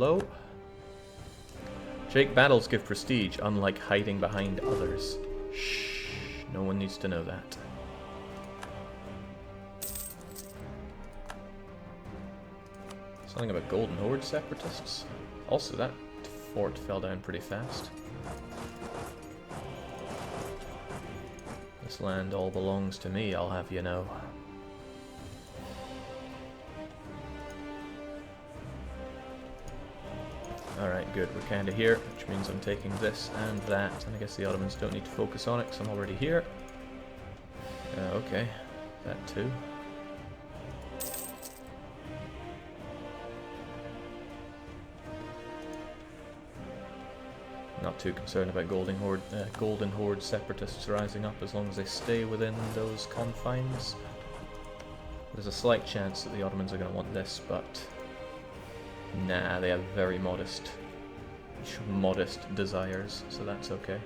low. Jake, battles give prestige, unlike hiding behind others. Shh, no one needs to know that. Something about Golden Horde separatists. Also, that fort fell down pretty fast. This land all belongs to me, I'll have you know. Alright, good. We're kinda here, which means I'm taking this and that, and I guess the Ottomans don't need to focus on it because I'm already here. Okay, that too. Not too concerned about Golden Horde separatists rising up as long as they stay within those confines. There's a slight chance that the Ottomans are going to want this, but nah, they have very modest desires, so that's okay.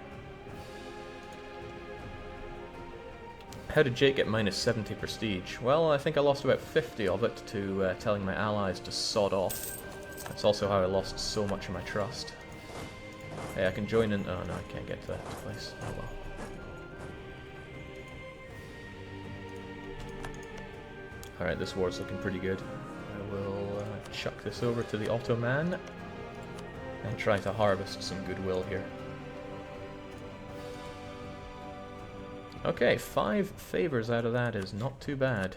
How did Jake get minus 70 prestige? Well, I think I lost about 50 of it to telling my allies to sod off. That's also how I lost so much of my trust. Hey, I can join in. Oh no, I can't get to that place. Oh well. Alright, this war's looking pretty good. I will chuck this over to the Ottoman and try to harvest some goodwill here. Okay, 5 favors out of that is not too bad.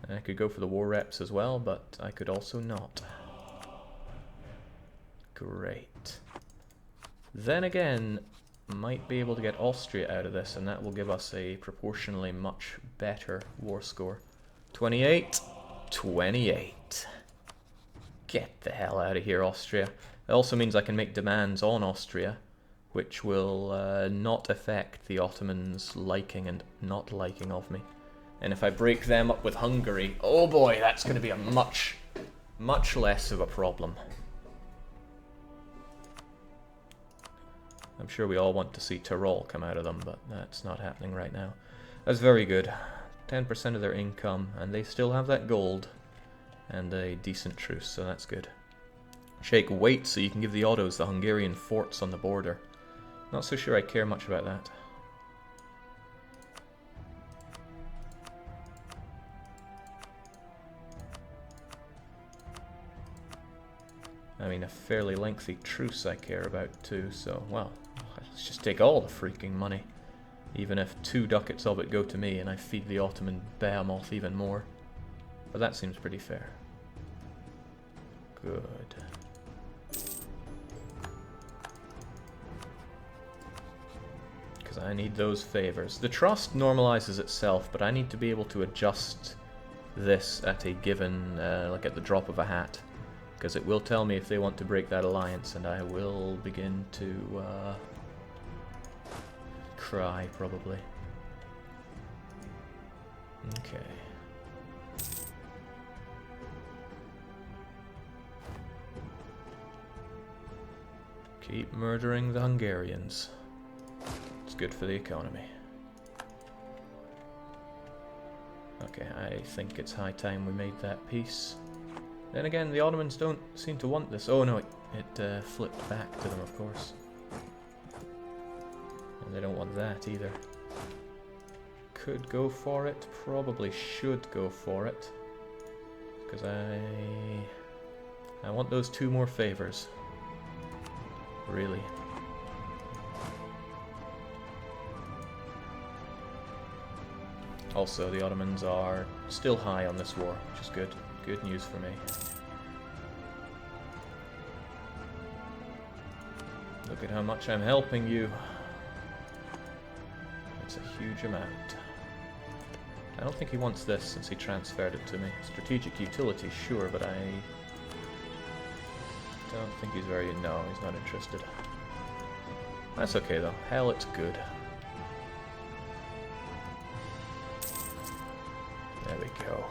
I could go for the war reps as well, but I could also not. Great. Then again, might be able to get Austria out of this, and that will give us a proportionally much better war score. 28, 28. Get the hell out of here, Austria. It also means I can make demands on Austria, which will not affect the Ottomans' liking and not liking of me. And if I break them up with Hungary, oh boy, that's going to be a much less of a problem. I'm sure we all want to see Tyrol come out of them, but that's not happening right now. That's very good. 10% of their income, and they still have that gold and a decent truce, so that's good. Shake, wait so you can give the Ottos the Hungarian forts on the border. Not so sure I care much about that. I mean, a fairly lengthy truce I care about too, so, well, let's just take all the freaking money. Even if 2 ducats of it go to me and I feed the Ottoman behemoth even more. But that seems pretty fair. Good. Because I need those favors. The trust normalizes itself, but I need to be able to adjust this at a given, like at the drop of a hat. Because it will tell me if they want to break that alliance, and I will begin to cry, probably. Okay. Keep murdering the Hungarians. It's good for the economy. Okay, I think it's high time we made that peace. Then again, the Ottomans don't seem to want this. Oh no, it flipped back to them, of course. And they don't want that either. Could go for it, probably should go for it. Because I want those 2 more favors. Really. Also, the Ottomans are still high on this war, which is good. Good news for me. Look at how much I'm helping you. It's a huge amount. I don't think he wants this since he transferred it to me. Strategic utility, sure, but I don't think he's very... No, he's not interested. That's okay though. Hell, it's good. There we go.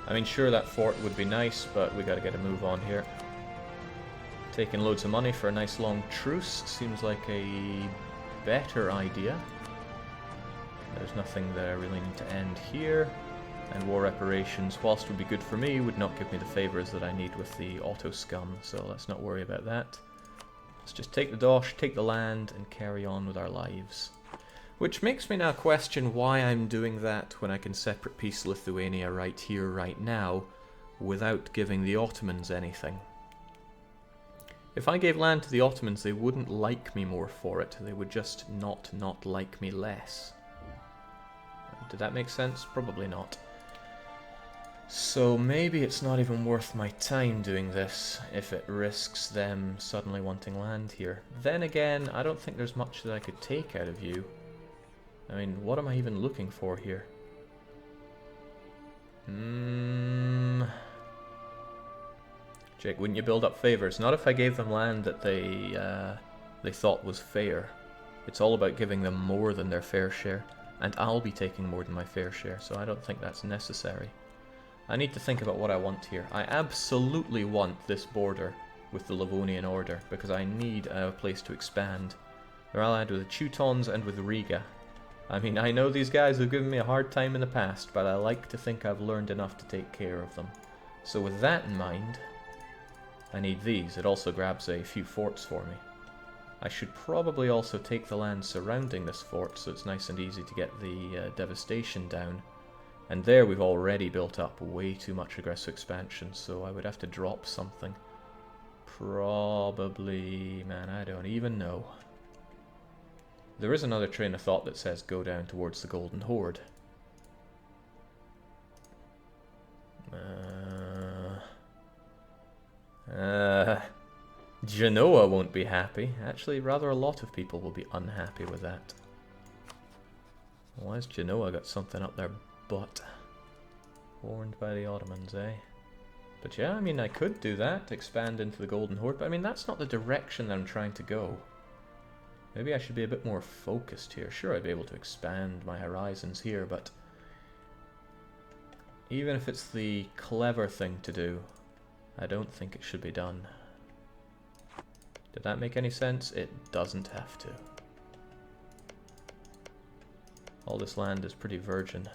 I mean, sure, that fort would be nice, but we gotta get a move on here. Taking loads of money for a nice long truce seems like a better idea. There's nothing that I really need to end here. And war reparations, whilst would be good for me, would not give me the favours that I need with the auto scum, so let's not worry about that. Let's just take the dosh, take the land, and carry on with our lives. Which makes me now question why I'm doing that when I can separate piece Lithuania right here, right now, without giving the Ottomans anything. If I gave land to the Ottomans, they wouldn't like me more for it. They would just not like me less. Did that make sense? Probably not. So maybe it's not even worth my time doing this if it risks them suddenly wanting land here. Then again, I don't think there's much that I could take out of you. I mean, what am I even looking for here? Jake, wouldn't you build up favours? Not if I gave them land that they thought was fair. It's all about giving them more than their fair share. And I'll be taking more than my fair share, so I don't think that's necessary. I need to think about what I want here. I absolutely want this border with the Livonian Order, because I need a place to expand. They're allied with the Teutons and with Riga. I mean, I know these guys have given me a hard time in the past, but I like to think I've learned enough to take care of them. So with that in mind, I need these. It also grabs a few forts for me. I should probably also take the land surrounding this fort, so it's nice and easy to get the devastation down. And there we've already built up way too much aggressive expansion, so I would have to drop something. Probably, man, I don't even know. There is another train of thought that says go down towards the Golden Horde. Genoa won't be happy. Actually, rather a lot of people will be unhappy with that. Why has Genoa got something up their butt? Warned by the Ottomans, eh? But yeah, I mean, I could do that, expand into the Golden Horde, but I mean, that's not the direction that I'm trying to go. Maybe I should be a bit more focused here. Sure, I'd be able to expand my horizons here, but even if it's the clever thing to do, I don't think it should be done. Did that make any sense? It doesn't have to. All this land is pretty virgin.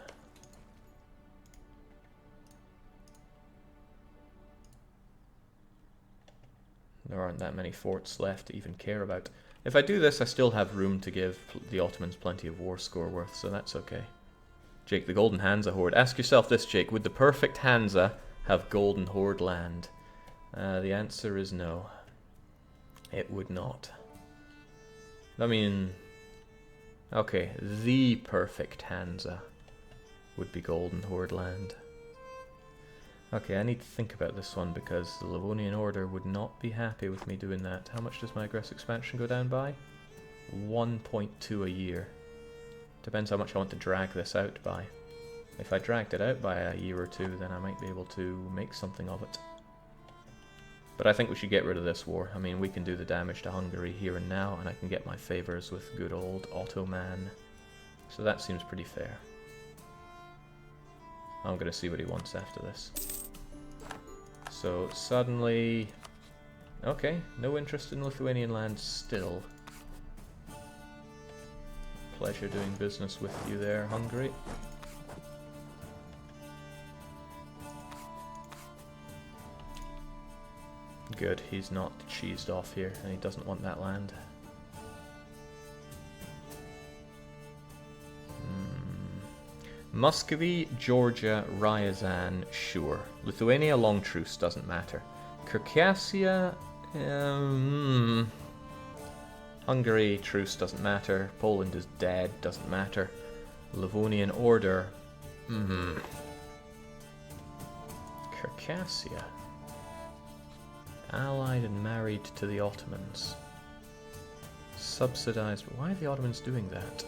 There aren't that many forts left to even care about. If I do this, I still have room to give the Ottomans plenty of war score worth, so that's okay. Jake, the Golden Hansa Horde. Ask yourself this, Jake. Would the perfect Hansa have Golden Horde land? The answer is no. It would not. I mean, okay, the perfect Hansa would be Golden Horde land. Okay, I need to think about this one because the Livonian Order would not be happy with me doing that. How much does my aggressive expansion go down by? 1.2 a year. Depends how much I want to drag this out by. If I dragged it out by a year or two, then I might be able to make something of it. But I think we should get rid of this war. I mean, we can do the damage to Hungary here and now, and I can get my favours with good old Ottoman. So that seems pretty fair. I'm going to see what he wants after this. So suddenly... Okay, no interest in Lithuanian land still. Pleasure doing business with you there, Hungary. Good, he's not cheesed off here, and he doesn't want that land. Muscovy, Georgia, Ryazan, sure. Lithuania, long truce, doesn't matter. Circassia, Hungary, truce, doesn't matter. Poland is dead, doesn't matter. Livonian Order, Circassia. Allied and married to the Ottomans. Subsidized, why are the Ottomans doing that?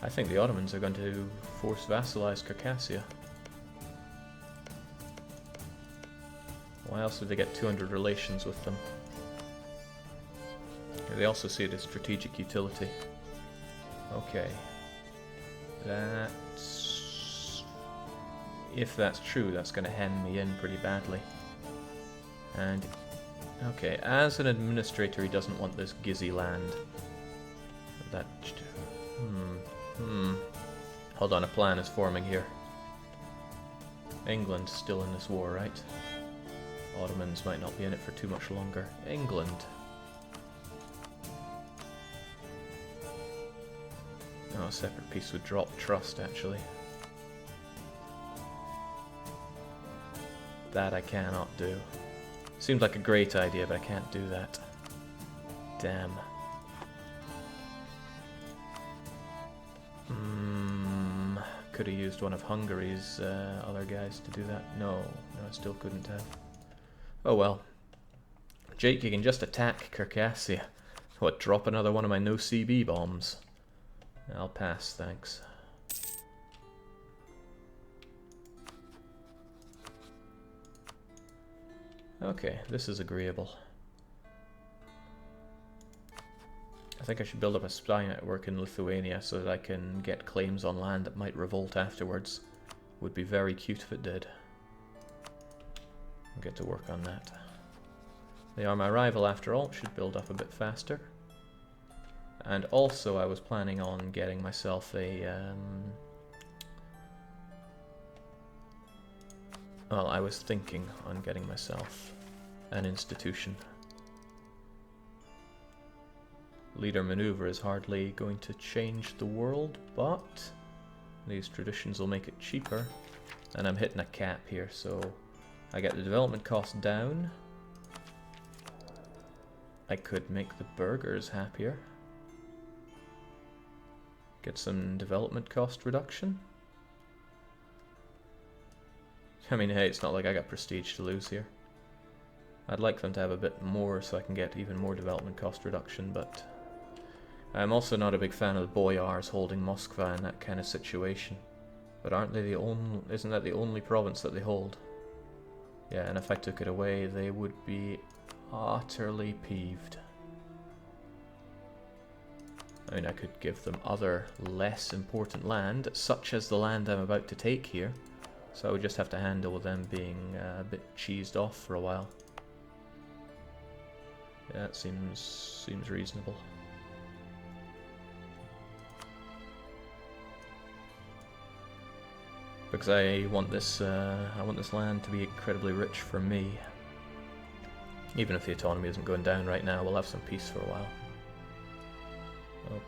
I think the Ottomans are going to force vassalize Circassia. Why else would they get 200 relations with them? They also see it as strategic utility. Okay. That's... If that's true, that's going to hem me in pretty badly. And... Okay, as an administrator, he doesn't want this Gizzy land. That... Hold on, a plan is forming here. England's still in this war, right? Ottomans might not be in it for too much longer. England. Oh, a separate peace would drop trust, actually. That I cannot do. Seems like a great idea, but I can't do that. Damn. Could have used one of Hungary's other guys to do that. No, I still couldn't have. Oh well. Jake, you can just attack Circassia. What, drop another one of my no-CB bombs? I'll pass, thanks. Okay, this is agreeable. I think I should build up a spy network in Lithuania so that I can get claims on land that might revolt afterwards. Would be very cute if it did. I'll get to work on that. They are my rival after all, should build up a bit faster. And also I was planning on getting myself a... well, I was thinking on getting myself an institution. Leader maneuver is hardly going to change the world, but these traditions will make it cheaper. And I'm hitting a cap here, so I get the development cost down. I could make the burghers happier. Get some development cost reduction. I mean, hey, it's not like I got prestige to lose here. I'd like them to have a bit more so I can get even more development cost reduction, but I'm also not a big fan of the boyars holding Moskva in that kind of situation. But aren't they the only... isn't that the only province that they hold? Yeah, and if I took it away, they would be utterly peeved. I mean, I could give them other less important land, such as the land I'm about to take here. So I would just have to handle them being a bit cheesed off for a while. Yeah, that seems reasonable. Because I want this land to be incredibly rich for me. Even if the autonomy isn't going down right now, we'll have some peace for a while.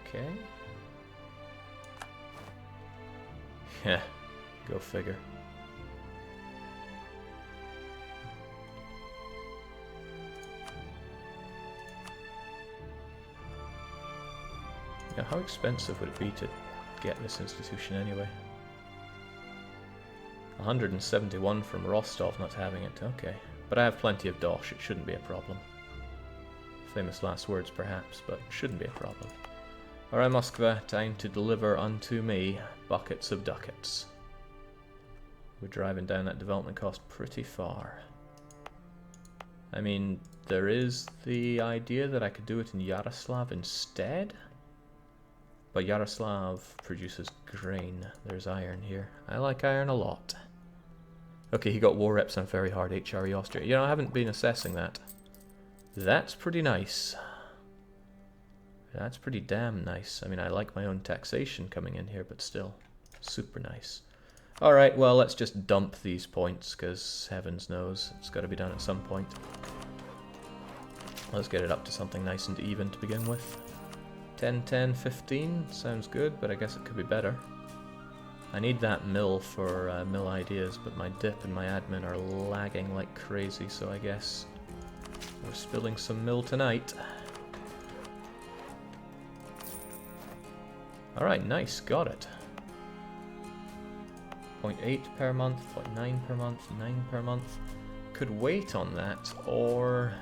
Okay. Yeah, go figure. Now, how expensive would it be to get this institution anyway? 171 from Rostov not having it, okay. But I have plenty of dosh, it shouldn't be a problem. Famous last words perhaps, but shouldn't be a problem. Alright Moskva, time to deliver unto me buckets of ducats. We're driving down that development cost pretty far. I mean, there is the idea that I could do it in Yaroslav instead. But Yaroslav produces grain. There's iron here. I like iron a lot. Okay, he got war reps on very hard HRE Austria. You know, I haven't been assessing that. That's pretty nice. That's pretty damn nice. I mean, I like my own taxation coming in here, but still, super nice. Alright, well, let's just dump these points, because heavens knows, it's got to be done at some point. Let's get it up to something nice and even to begin with. 10, 10, 15, sounds good, but I guess it could be better. I need that mill for mill ideas, but my dip and my admin are lagging like crazy, so I guess we're spilling some mill tonight. Alright, nice, got it. 0.8 per month, 0.9 per month, 9 per month. Could wait on that, or...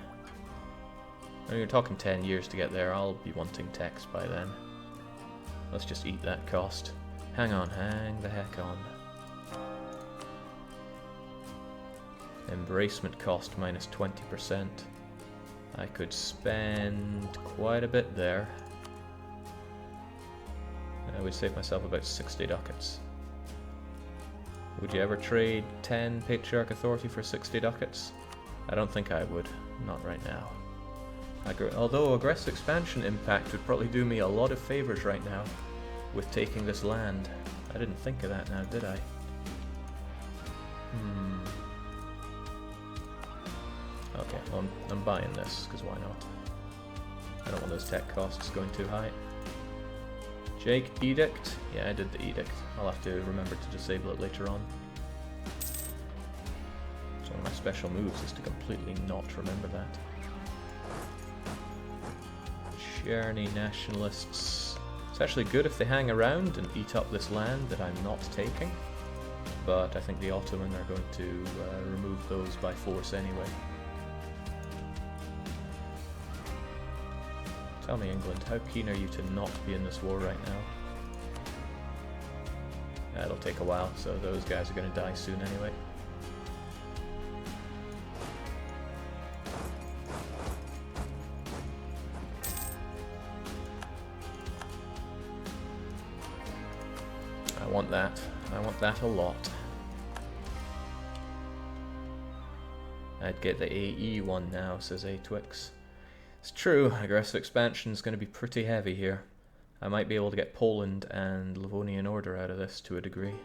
I mean, you're talking 10 years to get there, I'll be wanting text by then. Let's just eat that cost. Hang on, hang the heck on. Embracement cost minus 20%. I could spend quite a bit there. I would save myself about 60 ducats. Would you ever trade 10 Patriarch Authority for 60 ducats? I don't think I would. Not right now. Although aggressive expansion impact would probably do me a lot of favors right now with taking this land. I didn't think of that now, did I? Okay, well, I'm buying this, because why not? I don't want those tech costs going too high. Jake, Edict? Yeah, I did the Edict. I'll have to remember to disable it later on. It's one of my special moves, is to completely not remember that. Cherny nationalists. It's actually good if they hang around and eat up this land that I'm not taking. But I think the Ottoman are going to remove those by force anyway. Tell me, England, how keen are you to not be in this war right now? It'll take a while, so those guys are going to die soon anyway. I want that. I want that a lot. I'd get the AE one now, says A-Twix. It's true, aggressive expansion is going to be pretty heavy here. I might be able to get Poland and Livonian Order out of this to a degree.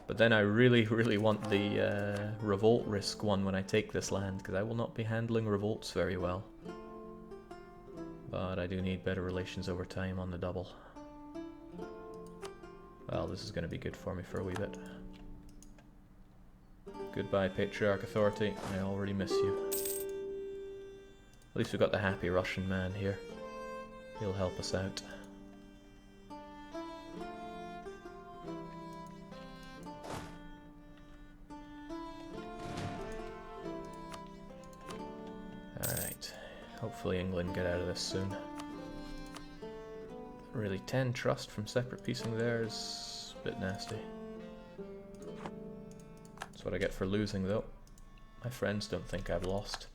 But then I really, really want the revolt risk one when I take this land, because I will not be handling revolts very well. But I do need better relations over time on the double. Well, this is going to be good for me for a wee bit. Goodbye, Patriarch Authority. I already miss you. At least we've got the happy Russian man here. He'll help us out. Alright. Hopefully England get out of this soon. Really, 10 trust from separate piecing there is a bit nasty. That's what I get for losing, though. My friends don't think I've lost.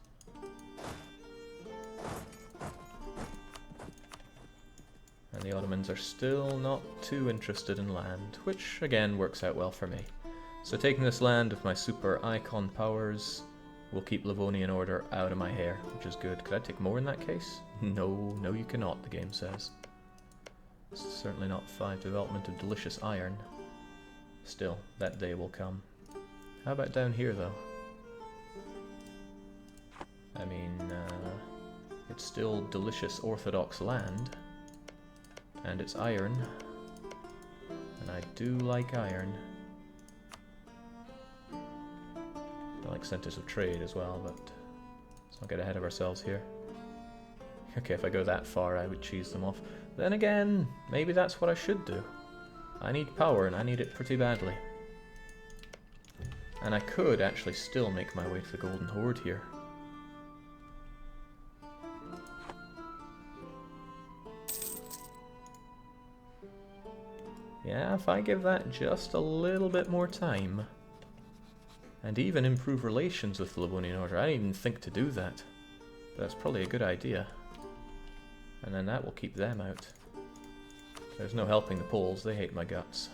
And the Ottomans are still not too interested in land, which again works out well for me. So taking this land with my super icon powers will keep Livonian Order out of my hair, which is good. Could I take more in that case? No, no you cannot, the game says. It's certainly not 5 development of delicious iron. Still, that day will come. How about down here, though? I mean, it's still delicious Orthodox land. And it's iron. And I do like iron. I like centers of trade as well, but let's not get ahead of ourselves here. Okay, if I go that far, I would cheese them off. Then again, maybe that's what I should do. I need power, and I need it pretty badly. And I could actually still make my way to the Golden Horde here. Yeah, if I give that just a little bit more time, and even improve relations with the Livonian Order. I didn't even think to do that, but that's probably a good idea. And then that will keep them out. There's no helping the Poles, they hate my guts.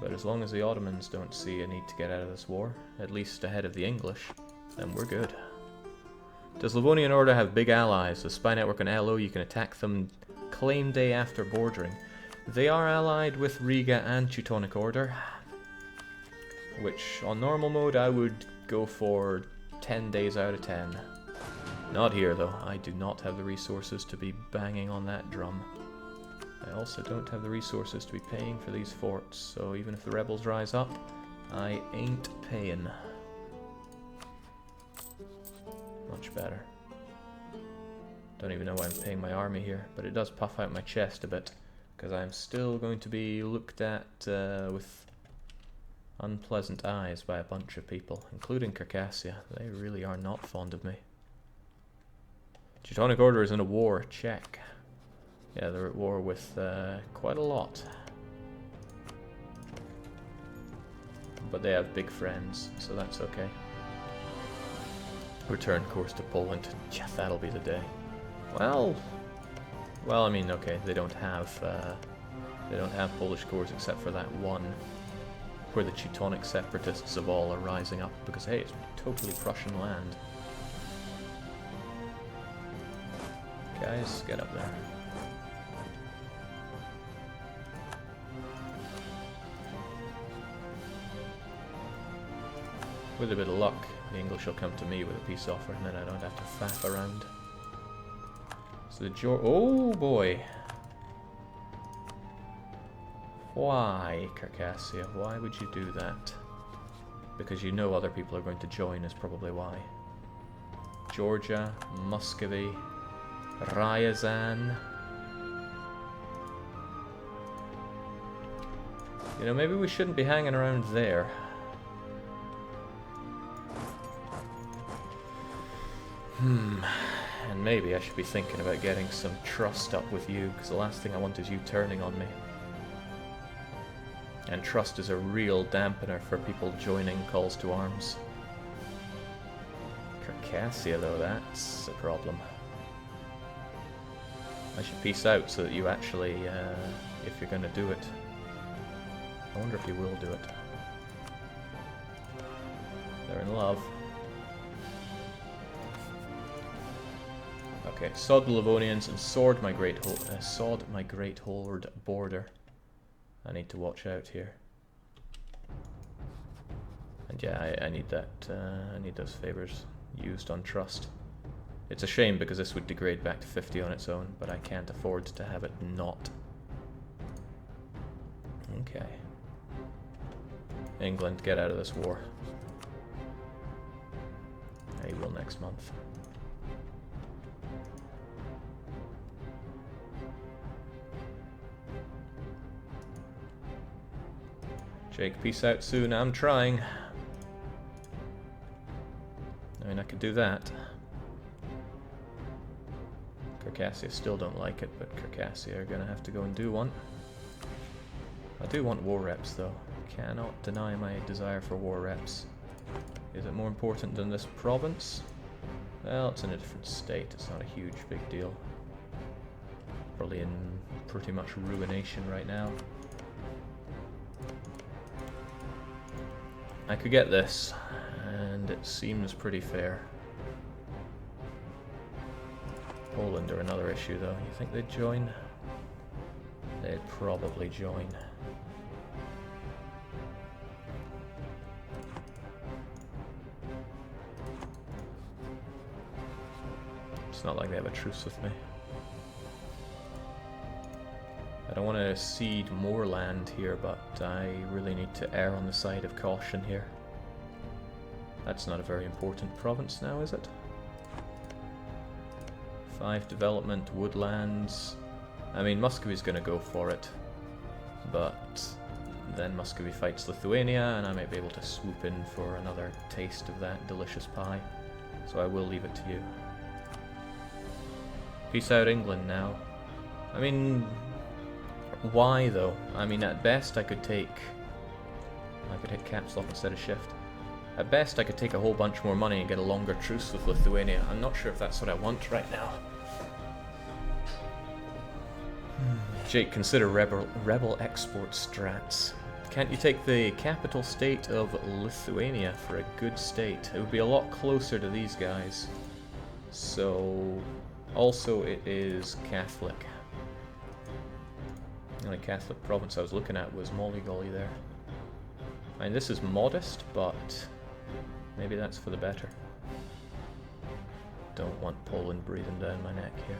But as long as the Ottomans don't see a need to get out of this war, at least ahead of the English, then we're good. Does Livonian Order have big allies? With Spy Network and LO, you can attack them claim day after bordering. They are allied with Riga and Teutonic Order, which on normal mode I would go for 10 days out of 10. Not here though, I do not have the resources to be banging on that drum. I also don't have the resources to be paying for these forts, so even if the rebels rise up, I ain't paying. Much better. Don't even know why I'm paying my army here, but it does puff out my chest a bit, because I'm still going to be looked at with unpleasant eyes by a bunch of people, including Circassia. They really are not fond of me. Teutonic Order is in a war, check. Yeah, they're at war with quite a lot. But they have big friends, so that's okay. Return course to Poland. Yeah, that'll be the day. Well, I mean, okay, they don't have Polish cores except for that one. where the Teutonic separatists of all are rising up, because hey, it's totally Prussian land. Guys, get up there. With a bit of luck, the English will come to me with a peace offer, and then I don't have to faff around. So the oh boy! Why, Circassia? Why would you do that? Because you know other people are going to join is probably why. Georgia, Muscovy, Ryazan. You know, maybe we shouldn't be hanging around there. And maybe I should be thinking about getting some trust up with you, because the last thing I want is you turning on me. And trust is a real dampener for people joining calls to arms. Circassia, though, that's a problem. I should peace out so that you actually, if you're going to do it. I wonder if you will do it. They're in love. Okay, sod the Livonians and sod my great horde border. I need to watch out here. And yeah, I need that. I need those favors used on trust. It's a shame because this would degrade back to 50 on its own, but I can't afford to have it not. Okay. England, get out of this war. I will next month. Jake, peace out soon. I'm trying. I mean, I could do that. Circassia still don't like it, but Circassia are gonna have to go and do one. I do want war reps, though. Cannot deny my desire for war reps. Is it more important than this province? Well, it's in a different state. It's not a huge big deal. Probably in pretty much ruination right now. I could get this, and it seems pretty fair. Poland are another issue, though. You think they'd join? They'd probably join. It's not like they have a truce with me. I don't want to cede more land here, but I really need to err on the side of caution here. That's not a very important province now, is it? 5 development, woodlands. I mean, Muscovy's going to go for it, but then Muscovy fights Lithuania, and I might be able to swoop in for another taste of that delicious pie. So I will leave it to you. Peace out, England, now. I mean, why though? I mean, at best I could hit caps lock instead of shift. At best I could take a whole bunch more money and get a longer truce with Lithuania. I'm not sure if that's what I want right now. Jake, consider rebel export strats. Can't you take the capital state of Lithuania for a good state? It would be a lot closer to these guys. So, also it is Catholic. The only Catholic province I was looking at was Molygolly there. I mean, this is modest, but maybe that's for the better. Don't want Poland breathing down my neck here.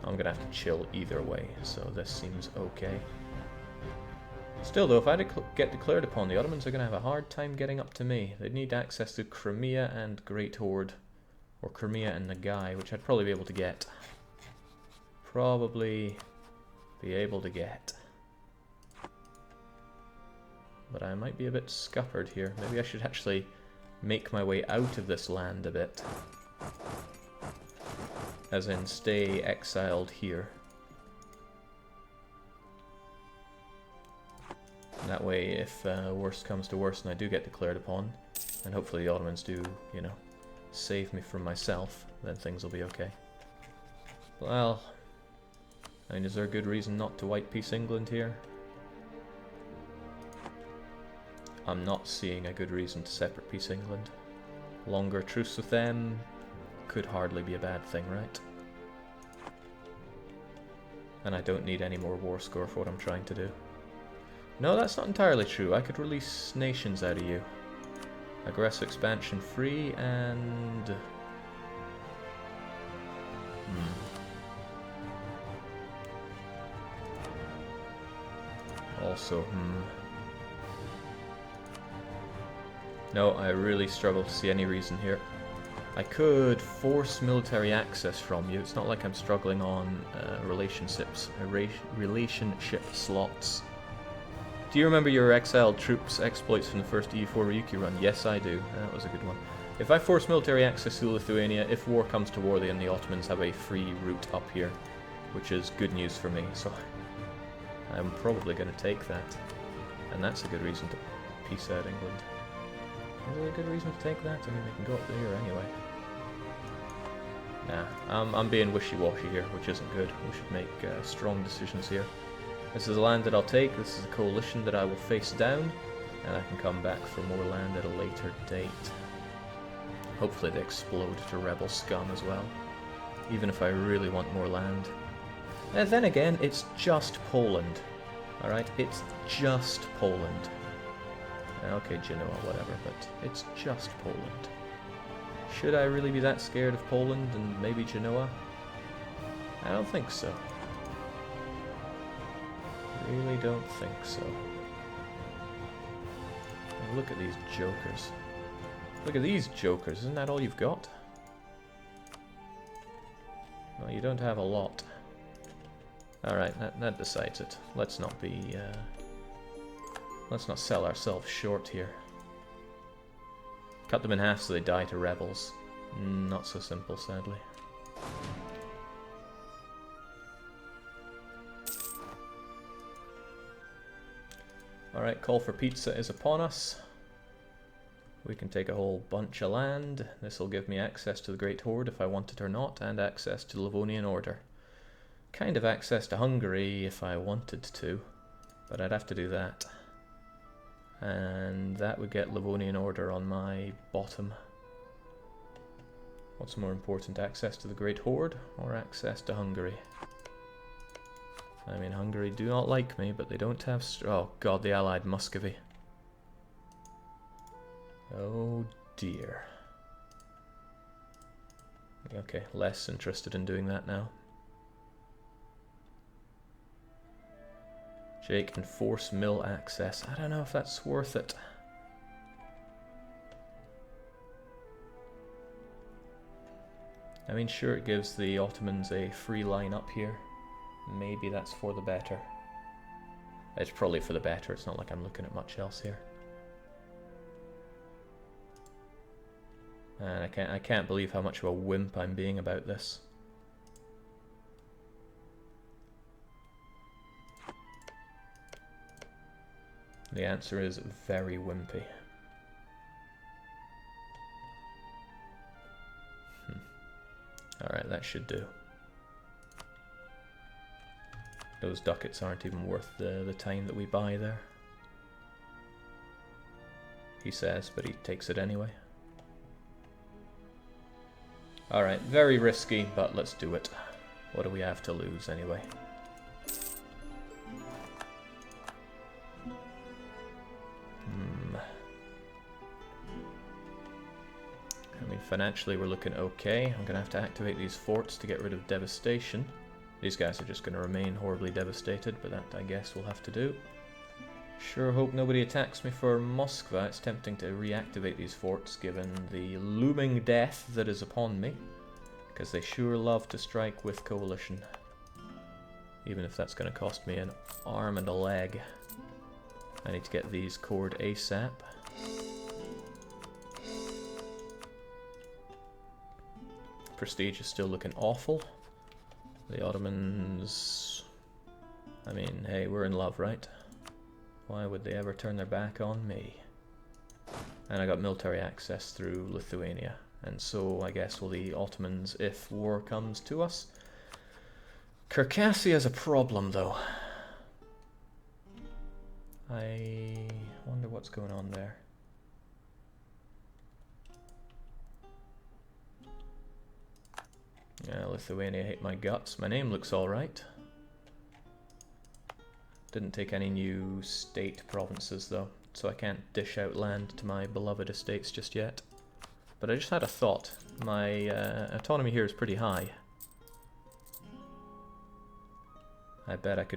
I'm gonna have to chill either way, so this seems okay. Still though, if I get declared upon, the Ottomans are gonna have a hard time getting up to me. They'd need access to Crimea and Great Horde, or Crimea and Nagai, which I'd probably be able to get. But I might be a bit scuppered here. Maybe I should actually make my way out of this land a bit. As in, stay exiled here. And that way, if worst comes to worst and I do get declared upon, and hopefully the Ottomans do, you know, save me from myself, then things will be okay. Well, I mean, is there a good reason not to white peace England here? I'm not seeing a good reason to separate peace England. Longer truce with them could hardly be a bad thing, right? And I don't need any more war score for what I'm trying to do. No, that's not entirely true. I could release nations out of you. Aggressive expansion free and... Also, No, I really struggle to see any reason here. I could force military access from you. It's not like I'm struggling on relationship slots. Do you remember your exiled troops exploits from the first EU4 Ryuki run? Yes, I do. That was a good one. If I force military access to Lithuania, if war comes to war, then the Ottomans have a free route up here, which is good news for me. So I'm probably going to take that. And that's a good reason to peace out England. Is there a good reason to take that? I mean, they can go up there anyway. Nah, I'm being wishy-washy here, which isn't good. We should make strong decisions here. This is a land that I'll take, this is a coalition that I will face down, and I can come back for more land at a later date. Hopefully they explode to rebel scum as well, even if I really want more land. And then again, it's just Poland. Alright, it's just Poland. Okay, Genoa, whatever, but it's just Poland. Should I really be that scared of Poland and maybe Genoa? I don't think so. Really don't think so. And look at these jokers. Look at these jokers, isn't that all you've got? Well, you don't have a lot. Alright, that decides it. Let's not be, let's not sell ourselves short here. Cut them in half so they die to rebels. Not so simple, sadly. Alright, call for pizza is upon us. We can take a whole bunch of land. This will give me access to the Great Horde if I want it or not, and access to the Livonian Order. Kind of access to Hungary if I wanted to, but I'd have to do that. And that would get Livonian Order on my bottom. What's more important, access to the Great Horde or access to Hungary? I mean, Hungary do not like me, but they don't have... oh god, the Allied Muscovy. Oh dear. Okay, less interested in doing that now. Jake can force mill access. I don't know if that's worth it. I mean, sure, it gives the Ottomans a free line up here. Maybe that's for the better. It's probably for the better. It's not like I'm looking at much else here. And I can't believe how much of a wimp I'm being about this. The answer is very wimpy. Alright, that should do. Those ducats aren't even worth the time that we buy there. He says, but he takes it anyway. Alright, very risky, but let's do it. What do we have to lose anyway? I mean, financially we're looking okay. I'm going to have to activate these forts to get rid of devastation. These guys are just going to remain horribly devastated, but that I guess we'll have to do. Sure hope nobody attacks me for Moskva. It's tempting to reactivate these forts given the looming death that is upon me, because they sure love to strike with coalition. Even if that's going to cost me an arm and a leg. I need to get these cored ASAP. Prestige is still looking awful. The Ottomans... I mean, hey, we're in love, right? Why would they ever turn their back on me? And I got military access through Lithuania. And so I guess will the Ottomans if war comes to us. Circassia's a problem, though. I wonder what's going on there. Yeah, Lithuania hate my guts. My name looks alright. Didn't take any new state provinces, though, so I can't dish out land to my beloved estates just yet. But I just had a thought. My autonomy here is pretty high. I bet I could